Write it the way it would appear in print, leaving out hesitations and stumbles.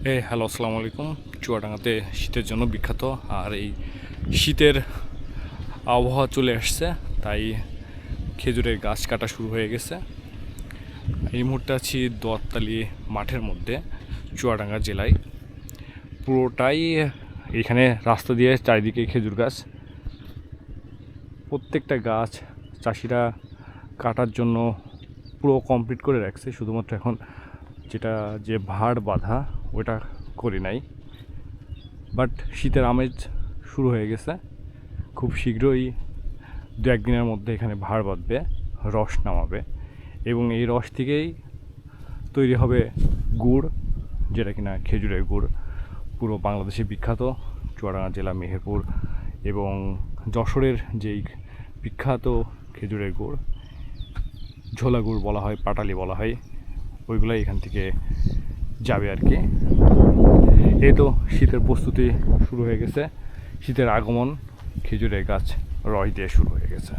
Hello, আসসালামু আলাইকুম। চুয়াডাঙ্গাতে শীতের জন্য বিখ্যাত। আর এই শীতের আবহাওয়া চলে আসছে, তাই খেজুরের গাছ কাটা শুরু হয়ে গেছে। এই মুহূর্তে আছি দোয়াততালি মাঠের মধ্যে, চুয়াডাঙ্গা জেলায়। পুরোটাই এখানে রাস্তা দিয়ে চারিদিকে খেজুর গাছ। প্রত্যেকটা গাছ চাষিরা কাটার জন্য পুরো কমপ্লিট করে রাখছে, শুধুমাত্র এখন যে ভাড় বাঁধা ওটা করি নাই। বাট শীতের আমেজ শুরু হয়ে গেছে। খুব শীঘ্রই দু একদিনের মধ্যে এখানে ভাড় বাঁধবে, রস নামাবে, এবং এই রস থেকেই তৈরি হবে গুড়, যেটা কিনা খেজুরের গুড়। পুরো বাংলাদেশে বিখ্যাত চুয়াডাঙ্গা জেলা, মেহেরপুর এবং যশোরের যেই বিখ্যাত খেজুরের গুড়, ঝোলা গুড় বলা হয়, পাটালি বলা হয়, ওইগুলাই এখান থেকে যাবে আর কি। এই তো শীতের প্রস্তুতি শুরু হয়ে গেছে, শীতের আগমন, খেজুরের গাছ রস দিয়ে শুরু হয়ে গেছে।